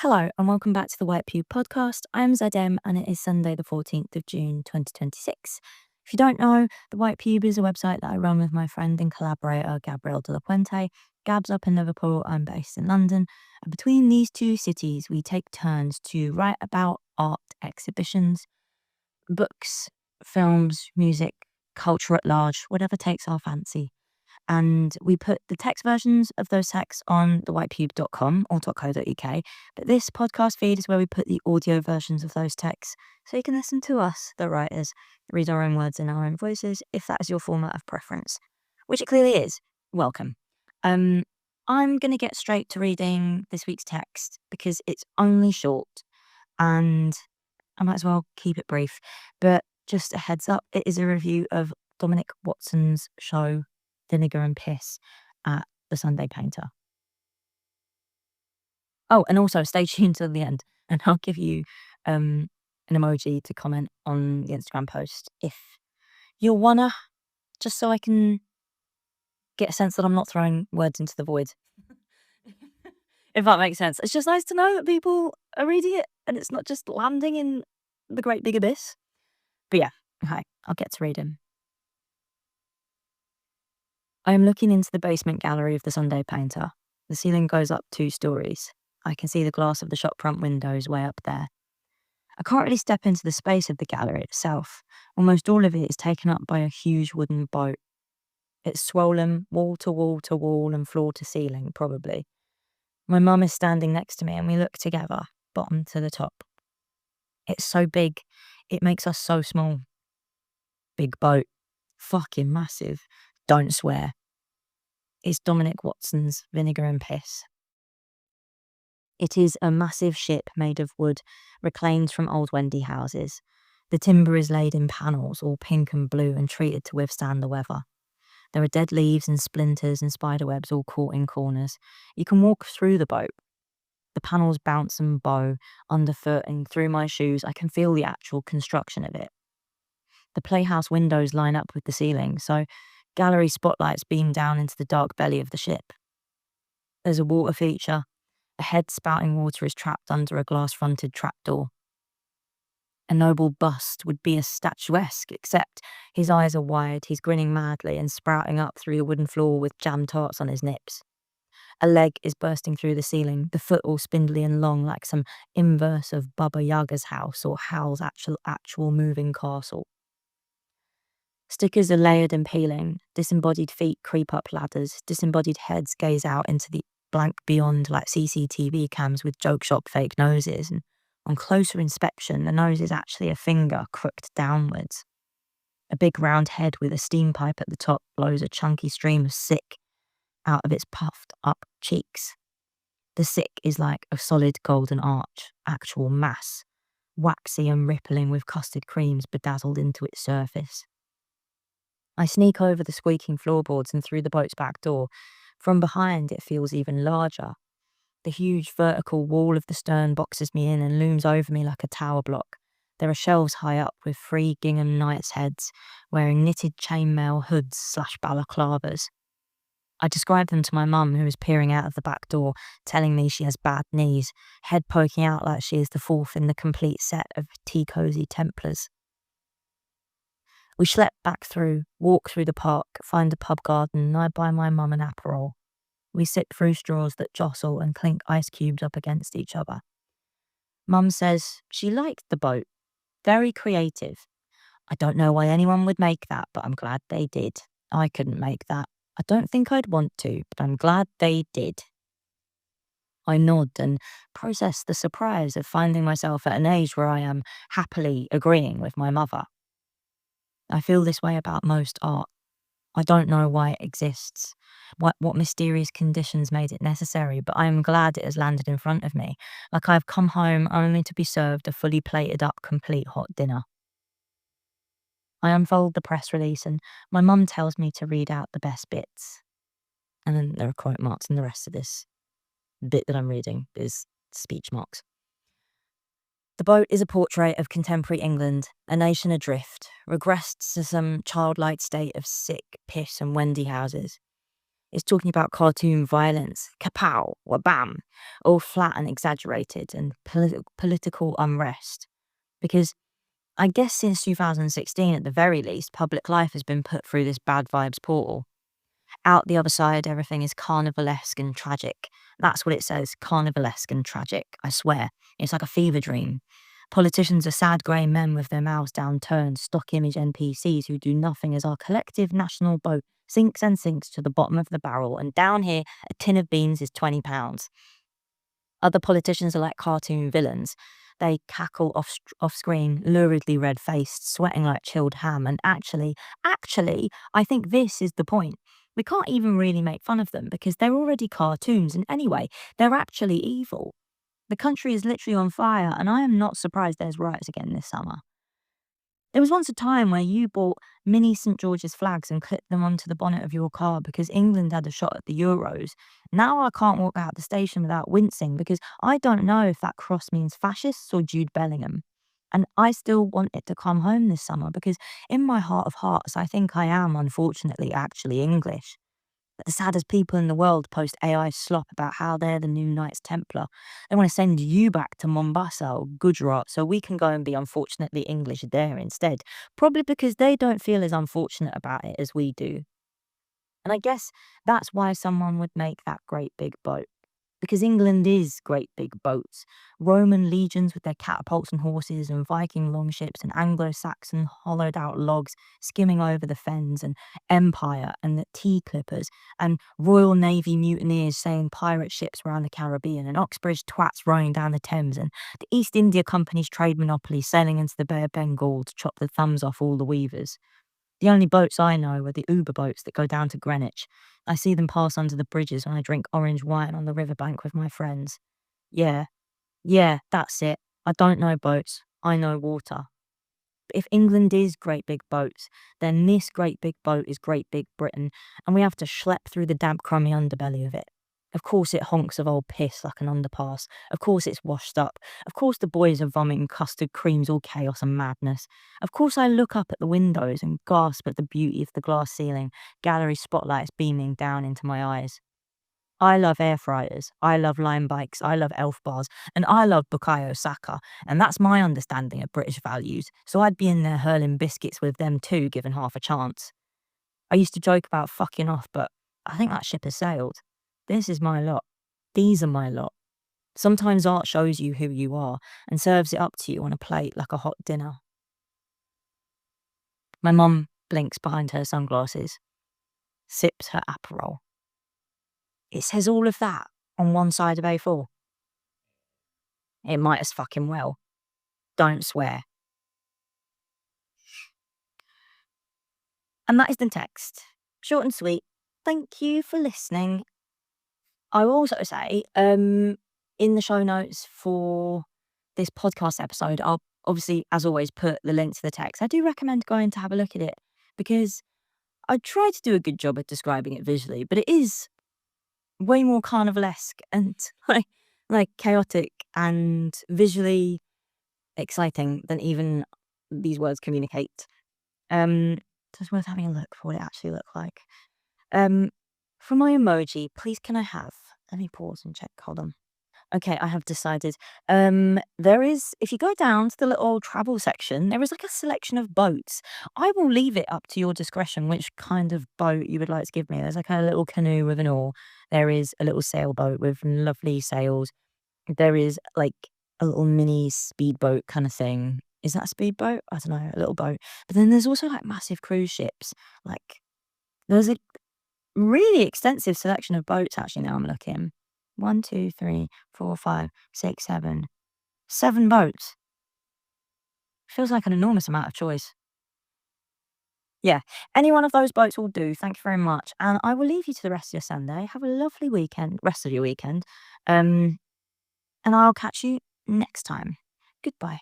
Hello and welcome back to the White Pew podcast. I'm Zadem and it is Sunday the 14th of June 2026. If you don't know, the White Pew is a website that I run with my friend and collaborator Gabrielle de la Puente. Gab's up in Liverpool, I'm based in London. And between these two cities, we take turns to write about art exhibitions, books, films, music, culture at large, whatever takes our fancy. And we put the text versions of those texts on thewhitepube.com or .co.uk. But this podcast feed is where we put the audio versions of those texts so you can listen to us, the writers, read our own words in our own voices, if that is your format of preference, which it clearly is. Welcome. I'm going to get straight to reading this week's text because it's only short and I might as well keep it brief. But just a heads up, it is a review of Dominic Watson's show Vinegar Piss at the Sunday Painter. Oh, and also stay tuned till the end and I'll give you an emoji to comment on the Instagram post if you'll wanna, just so I can get a sense that I'm not throwing words into the void. If that makes sense. It's just nice to know that people are reading it and it's not just landing in the great big abyss. But yeah, okay, I'll get to reading. I am looking into the basement gallery of the Sunday Painter. The ceiling goes up 2 stories. I can see the glass of the shopfront windows way up there. I can't really step into the space of the gallery itself. Almost all of it is taken up by a huge wooden boat. It's swollen wall to wall to wall and floor to ceiling, probably. My mum is standing next to me and we look together, bottom to the top. It's so big, it makes us so small. Big boat. Fucking massive. Don't swear. It's Dominic Watson's Vinegar Piss. It is a massive ship made of wood, reclaimed from old Wendy houses. The timber is laid in panels, all pink and blue and treated to withstand the weather. There are dead leaves and splinters and spiderwebs all caught in corners. You can walk through the boat. The panels bounce and bow underfoot and through my shoes I can feel the actual construction of it. The playhouse windows line up with the ceiling, so gallery spotlights beam down into the dark belly of the ship. There's a water feature. A head spouting water is trapped under a glass-fronted trapdoor. A noble bust would be a statuesque, except his eyes are wide, he's grinning madly and sprouting up through the wooden floor with jam tarts on his nips. A leg is bursting through the ceiling, the foot all spindly and long like some inverse of Baba Yaga's house or Hal's actual moving castle. Stickers are layered and peeling. Disembodied feet creep up ladders. Disembodied heads gaze out into the blank beyond like CCTV cams with joke shop fake noses. And on closer inspection, the nose is actually a finger crooked downwards. A big round head with a steam pipe at the top blows a chunky stream of sick out of its puffed up cheeks. The sick is like a solid golden arch, actual mass, waxy and rippling with custard creams bedazzled into its surface. I sneak over the squeaking floorboards and through the boat's back door. From behind, it feels even larger. The huge vertical wall of the stern boxes me in and looms over me like a tower block. There are shelves high up with 3 gingham knights' heads, wearing knitted chainmail hoods / balaclavas. I describe them to my mum, who is peering out of the back door, telling me she has bad knees, head poking out like she is the 4th in the complete set of tea-cosy Templars. We schlep back through, walk through the park, find a pub garden, and I buy my mum an Aperol. We sip through straws that jostle and clink ice cubes up against each other. Mum says she liked the boat. Very creative. I don't know why anyone would make that, but I'm glad they did. I couldn't make that. I don't think I'd want to, but I'm glad they did. I nod and process the surprise of finding myself at an age where I am happily agreeing with my mother. I feel this way about most art. I don't know why it exists, what mysterious conditions made it necessary, but I am glad it has landed in front of me, like I have come home only to be served a fully plated up, complete hot dinner. I unfold the press release and my mum tells me to read out the best bits. And then there are quote marks and the rest of this bit that I'm reading is speech marks. The boat is a portrait of contemporary England, a nation adrift, regressed to some childlike state of sick, piss and Wendy houses. It's talking about cartoon violence, kapow, wabam, all flat and exaggerated, and political unrest. Because I guess since 2016, at the very least, public life has been put through this bad vibes portal. Out the other side, everything is carnivalesque and tragic. That's what it says, carnivalesque and tragic, I swear. It's like a fever dream. Politicians are sad grey men with their mouths downturned, stock image NPCs who do nothing as our collective national boat sinks and sinks to the bottom of the barrel, and down here, a tin of beans is £20. Other politicians are like cartoon villains. They cackle off screen, luridly red faced, sweating like chilled ham. And actually, I think this is the point. We can't even really make fun of them because they're already cartoons, and anyway, they're actually evil. The country is literally on fire, and I am not surprised there's riots again this summer. There was once a time where you bought mini St George's flags and clipped them onto the bonnet of your car because England had a shot at the Euros. Now I can't walk out the station without wincing because I don't know if that cross means fascists or Jude Bellingham. And I still want it to come home this summer because in my heart of hearts, I think I am, unfortunately, actually English. But the saddest people in the world post AI slop about how they're the new Knights Templar. They want to send you back to Mombasa or Gujarat so we can go and be unfortunately English there instead. Probably because they don't feel as unfortunate about it as we do. And I guess that's why someone would make that great big boat. Because England is great big boats. Roman legions with their catapults and horses, and Viking longships, and Anglo-Saxon hollowed out logs skimming over the fens, and Empire, and the tea clippers, and Royal Navy mutineers sailing pirate ships around the Caribbean, and Oxbridge twats rowing down the Thames, and the East India Company's trade monopoly sailing into the Bay of Bengal to chop the thumbs off all the weavers. The only boats I know are the Uber boats that go down to Greenwich. I see them pass under the bridges when I drink orange wine on the riverbank with my friends. Yeah, that's it. I don't know boats. I know water. But if England is great big boats, then this great big boat is Great Big Britain, and we have to schlep through the damp, crummy underbelly of it. Of course it honks of old piss like an underpass. Of course it's washed up. Of course the boys are vomiting custard creams, all chaos and madness. Of course I look up at the windows and gasp at the beauty of the glass ceiling, gallery spotlights beaming down into my eyes. I love air fryers, I love lime bikes, I love elf bars, and I love Bukayo Saka, and that's my understanding of British values, so I'd be in there hurling biscuits with them too, given half a chance. I used to joke about fucking off, but I think that ship has sailed. This is my lot. These are my lot. Sometimes art shows you who you are and serves it up to you on a plate like a hot dinner. My mum blinks behind her sunglasses, sips her Aperol. It says all of that on one side of A4. It might as fucking well. Don't swear. And that is the text. Short and sweet. Thank you for listening. I will also say, in the show notes for this podcast episode, I'll obviously, as always, put the link to the text. I do recommend going to have a look at it because I try to do a good job at describing it visually, but it is way more carnivalesque and like chaotic and visually exciting than even these words communicate. So it's worth having a look for what it actually looked like. For my emoji, please can I have, let me pause and check, hold on. Okay, I have decided. There is, if you go down to the little travel section, there is like a selection of boats. I will leave it up to your discretion which kind of boat you would like to give me. There's like a little canoe with an oar. There is a little sailboat with lovely sails. There is like a little mini speedboat kind of thing. Is that a speedboat? I don't know, a little boat. But then there's also like massive cruise ships. Like there's a really extensive selection of boats actually now I'm looking. 1, 2, 3, 4, 5, 6, 7. 7 boats. Feels like an enormous amount of choice. Yeah, any one of those boats will do. Thank you very much. And I will leave you to the rest of your Sunday. Have a lovely weekend, rest of your weekend. And I'll catch you next time. Goodbye.